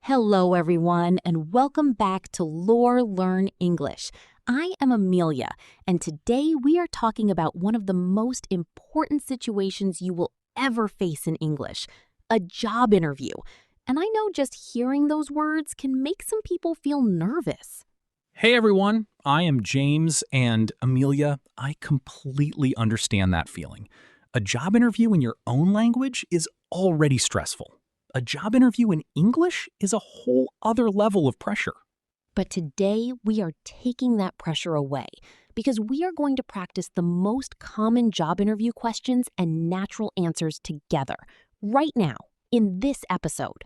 Hello, everyone, and welcome back to Learn English. I am Amelia, and today we are talking about one of the most important situations you will ever face in English, a job interview. And I know just hearing those words can make some people feel nervous. Hey everyone, I am James, and Amelia, I completely understand that feeling. A job interview in your own language is already stressful. A job interview in English is a whole other level of pressure. But today we are taking that pressure away because we are going to practice the most common job interview questions and natural answers together, right now, in this episode.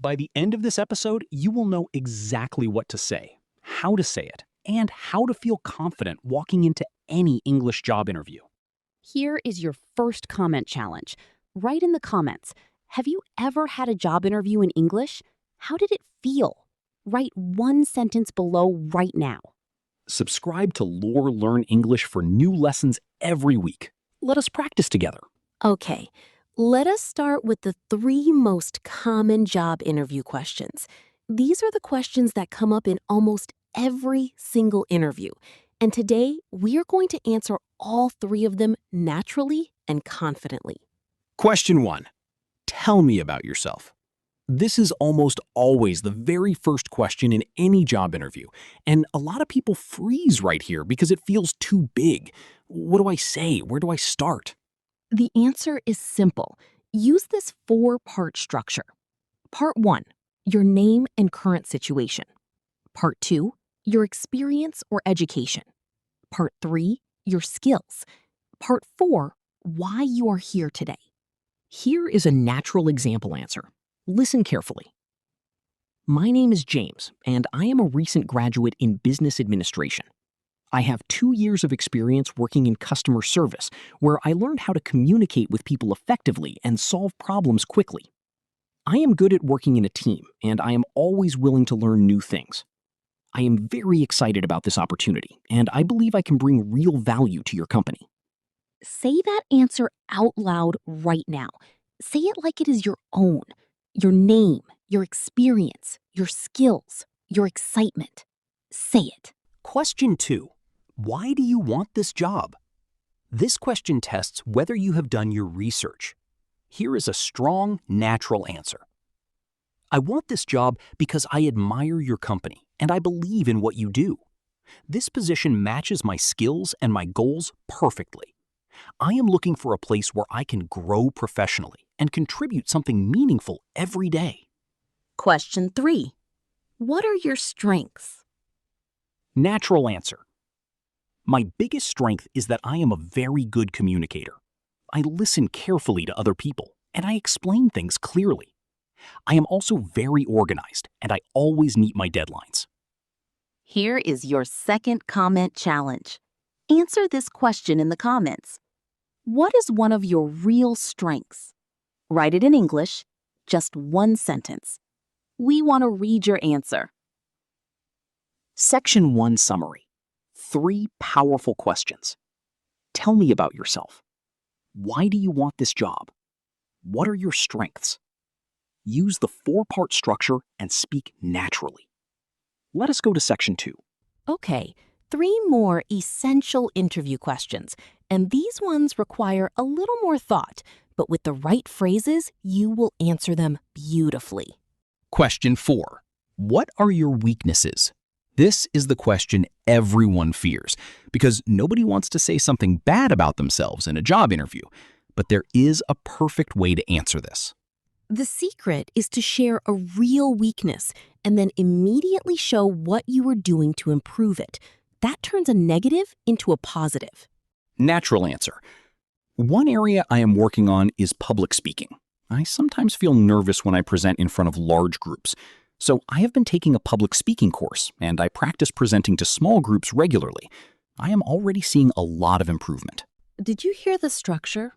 By the end of this episode, you will know exactly what to say, how to say it, and how to feel confident walking into any English job interview. Here is your first comment challenge. Write in the comments, have you ever had a job interview in English? How did it feel? Write one sentence below right now. Subscribe to Learn English for new lessons every week. Let us practice together. Okay, let us start with the 3 most common job interview questions. These are the questions that come up in almost every single interview. And today, we are going to answer all 3 of them naturally and confidently. Question 1. Tell me about yourself. This is almost always the very first question in any job interview, and a lot of people freeze right here because it feels too big. What do I say? Where do I start? The answer is simple. Use this 4-part structure. Part 1, your name and current situation. Part 2, your experience or education. Part 3, your skills. Part 4, why you are here today. Here is a natural example answer. Listen carefully. My name is James, and I am a recent graduate in business administration. I have 2 years of experience working in customer service, where I learned how to communicate with people effectively and solve problems quickly. I am good at working in a team, and I am always willing to learn new things. I am very excited about this opportunity, and I believe I can bring real value to your company. Say that answer out loud right now. Say it like it is your own. Your name, your experience, your skills, your excitement. Say it. Question 2. Why do you want this job? This question tests whether you have done your research. Here is a strong, natural answer. I want this job because I admire your company and I believe in what you do. This position matches my skills and my goals perfectly. I am looking for a place where I can grow professionally and contribute something meaningful every day. Question 3. What are your strengths? Natural answer. My biggest strength is that I am a very good communicator. I listen carefully to other people, and I explain things clearly. I am also very organized, and I always meet my deadlines. Here is your second comment challenge. Answer this question in the comments. What is one of your real strengths? Write it in English, just one sentence. We want to read your answer. Section 1 Summary. 3 powerful questions. Tell me about yourself. Why do you want this job? What are your strengths? Use the 4-part structure and speak naturally. Let us go to Section 2. Okay, 3 more essential interview questions, and these ones require a little more thought, but with the right phrases, you will answer them beautifully. Question 4. What are your weaknesses? This is the question everyone fears because nobody wants to say something bad about themselves in a job interview, but there is a perfect way to answer this. The secret is to share a real weakness and then immediately show what you are doing to improve it. That turns a negative into a positive. Natural answer. One area I am working on is public speaking. I sometimes feel nervous when I present in front of large groups. So I have been taking a public speaking course, and I practice presenting to small groups regularly. I am already seeing a lot of improvement. Did you hear the structure?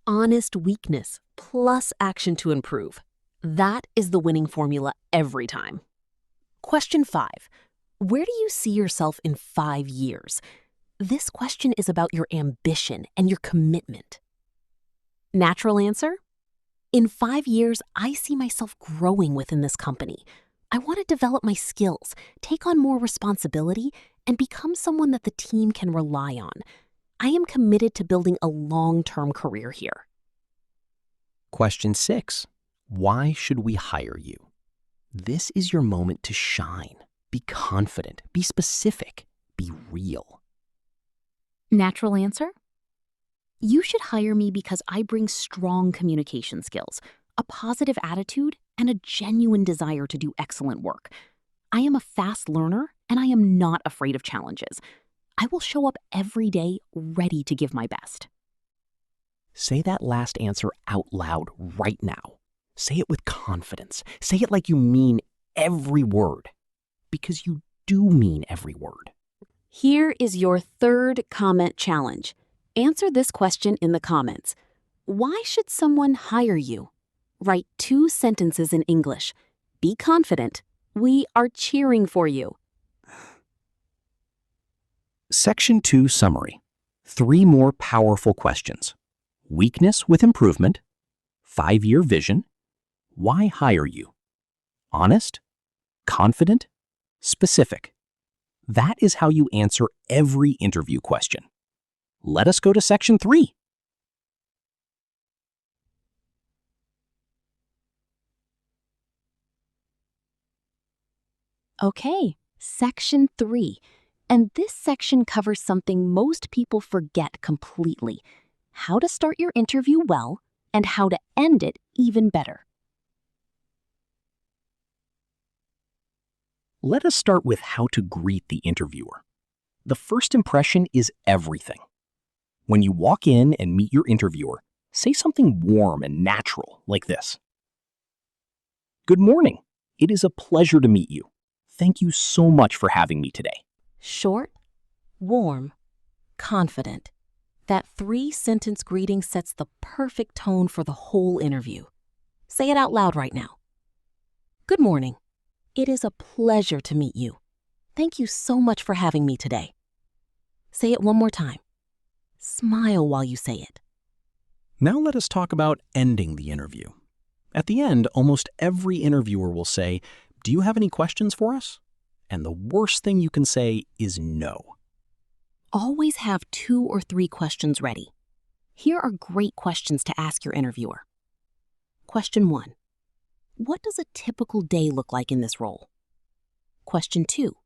Honest weakness plus action to improve. That is the winning formula every time. Question 5. Where do you see yourself in 5 years? This question is about your ambition and your commitment. Natural answer? In 5 years, I see myself growing within this company. I want to develop my skills, take on more responsibility, and become someone that the team can rely on. I am committed to building a long-term career here. Question 6. Why should we hire you? This is your moment to shine. Be confident, be specific, be real. Natural answer? You should hire me because I bring strong communication skills, a positive attitude, and a genuine desire to do excellent work. I am a fast learner, and I am not afraid of challenges. I will show up every day ready to give my best. Say that last answer out loud right now. Say it with confidence. Say it like you mean every word, because you do mean every word. Here is your third comment challenge. Answer this question in the comments. Why should someone hire you? Write 2 sentences in English. Be confident. We are cheering for you. Section 2 Summary. 3 more powerful questions. Weakness with improvement. 5-year vision. Why hire you? Honest, confident, specific. That is how you answer every interview question. Let us go to Section 3. Okay, Section 3. And this section covers something most people forget completely: how to start your interview well and how to end it even better. Let us start with how to greet the interviewer. The first impression is everything. When you walk in and meet your interviewer, say something warm and natural like this. Good morning. It is a pleasure to meet you. Thank you so much for having me today. Short, warm, confident. That 3-sentence greeting sets the perfect tone for the whole interview. Say it out loud right now. Good morning. It is a pleasure to meet you. Thank you so much for having me today. Say it one more time. Smile while you say it. Now let us talk about ending the interview. At the end, almost every interviewer will say, "Do you have any questions for us?" And the worst thing you can say is no. Always have 2 or 3 questions ready. Here are great questions to ask your interviewer. Question 1. What does a typical day look like in this role? Question 2.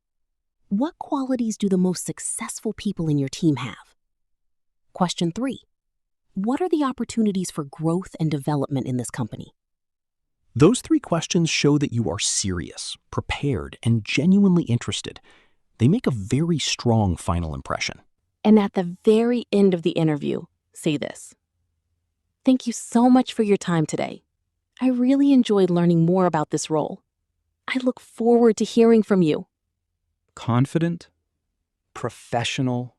What qualities do the most successful people in your team have? Question 3. What are the opportunities for growth and development in this company? Those 3 questions show that you are serious, prepared, and genuinely interested. They make a very strong final impression. And at the very end of the interview, say this. Thank you so much for your time today. I really enjoyed learning more about this role. I look forward to hearing from you. Confident, professional,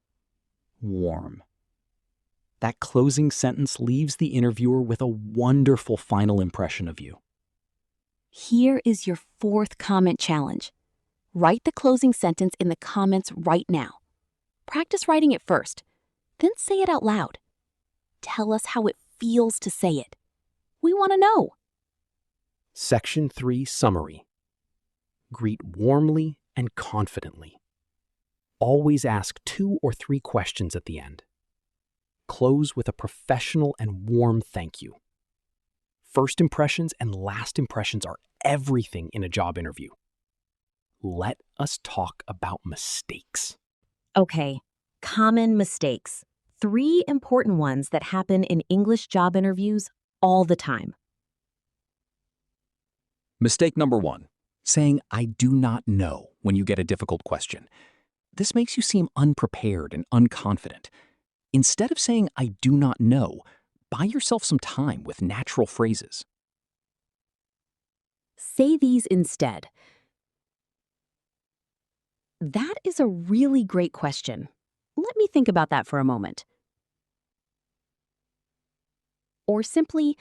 warm. That closing sentence leaves the interviewer with a wonderful final impression of you. Here is your 4th comment challenge. Write the closing sentence in the comments right now. Practice writing it first, then say it out loud. Tell us how it feels to say it. We want to know. Section 3 Summary. Greet warmly and confidently. Always ask 2 or 3 questions at the end. Close with a professional and warm thank you. First impressions and last impressions are everything in a job interview. Let us talk about mistakes. Okay, common mistakes. 3 important ones that happen in English job interviews all the time. Mistake number 1, saying "I do not know" when you get a difficult question. This makes you seem unprepared and unconfident. Instead of saying "I do not know," buy yourself some time with natural phrases. Say these instead. That is a really great question. Let me think about that for a moment. Or simply,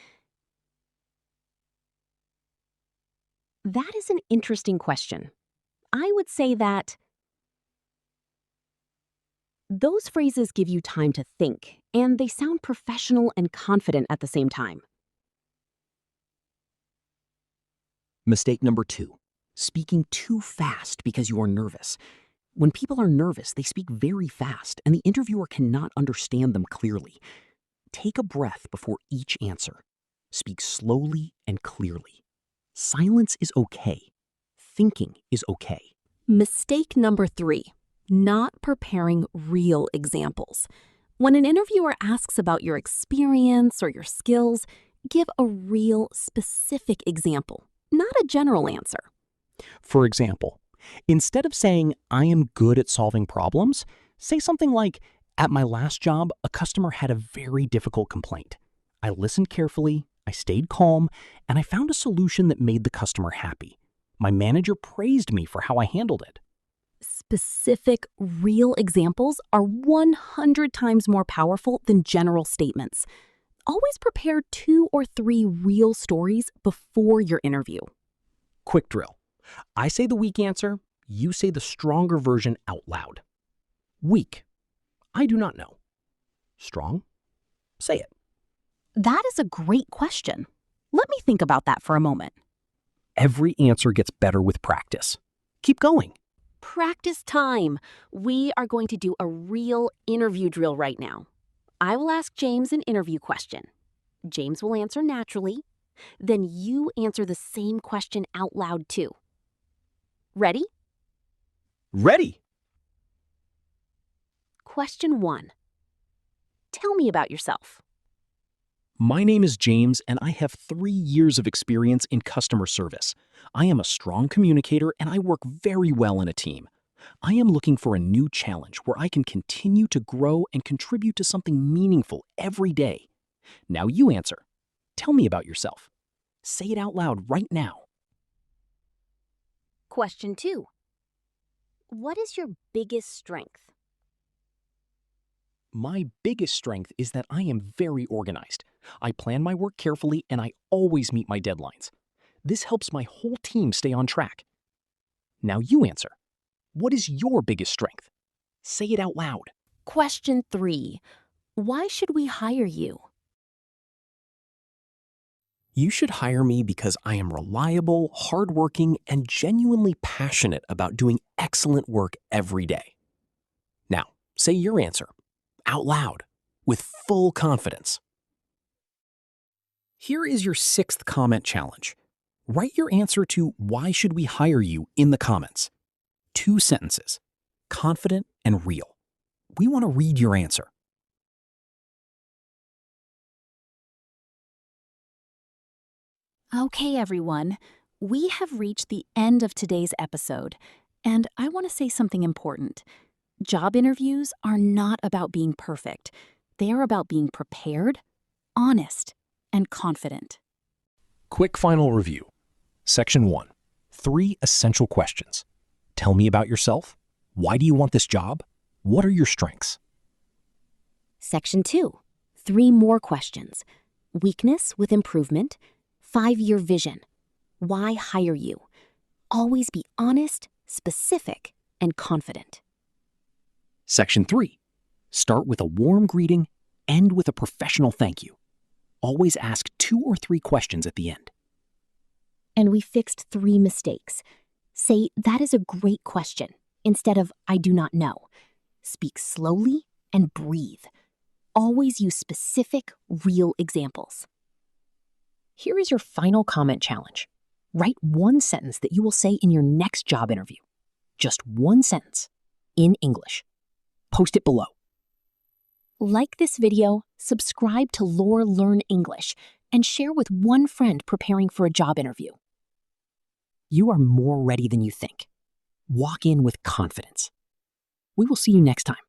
that is an interesting question. I would say that those phrases give you time to think, and they sound professional and confident at the same time. Mistake number 2, Speaking too fast because you are nervous. When people are nervous, they speak very fast, and the interviewer cannot understand them clearly. Take a breath before each answer. Speak slowly and clearly. Silence is okay. Thinking is okay. Mistake number 3, not preparing real examples. When an interviewer asks about your experience or your skills, give a real, specific example, not a general answer. For example, instead of saying, "I am good at solving problems," say something like, "At my last job, a customer had a very difficult complaint. I listened carefully, I stayed calm, and I found a solution that made the customer happy. My manager praised me for how I handled it." Specific, real examples are 100 times more powerful than general statements. Always prepare 2 or 3 real stories before your interview. Quick drill. I say the weak answer, you say the stronger version out loud. Weak. I do not know. Strong. Say it. That is a great question. Let me think about that for a moment. Every answer gets better with practice. Keep going. Practice time. We are going to do a real interview drill right now. I will ask James an interview question. James will answer naturally. Then you answer the same question out loud too. Ready? Ready. Question 1. Tell me about yourself. My name is James, and I have 3 years of experience in customer service. I am a strong communicator, and I work very well in a team. I am looking for a new challenge where I can continue to grow and contribute to something meaningful every day. Now you answer. Tell me about yourself. Say it out loud right now. Question 2. What is your biggest strength? My biggest strength is that I am very organized. I plan my work carefully, and I always meet my deadlines. This helps my whole team stay on track. Now you answer. What is your biggest strength? Say it out loud. Question 3. Why should we hire you? You should hire me because I am reliable, hardworking, and genuinely passionate about doing excellent work every day. Now, say your answer, out loud, with full confidence. Here is your 6th comment challenge. Write your answer to "Why should we hire you" in the comments. 2 sentences, confident and real. We want to read your answer. Okay, everyone. We have reached the end of today's episode, and I want to say something important. Job interviews are not about being perfect. They are about being prepared, honest, and confident. Quick final review. Section 1. 3 essential questions. Tell me about yourself. Why do you want this job? What are your strengths? Section 2. 3 more questions. Weakness with improvement. 5-year vision. Why hire you? Always be honest, specific, and confident. Section 3. Start with a warm greeting, end with a professional thank you. Always ask 2 or 3 questions at the end. And we fixed 3 mistakes. Say, "That is a great question," instead of "I do not know." Speak slowly and breathe. Always use specific, real examples. Here is your final comment challenge. Write 1 sentence that you will say in your next job interview. Just 1 sentence, in English. Post it below. Like this video, subscribe to Lore Learn English, and share with 1 friend preparing for a job interview. You are more ready than you think. Walk in with confidence. We will see you next time.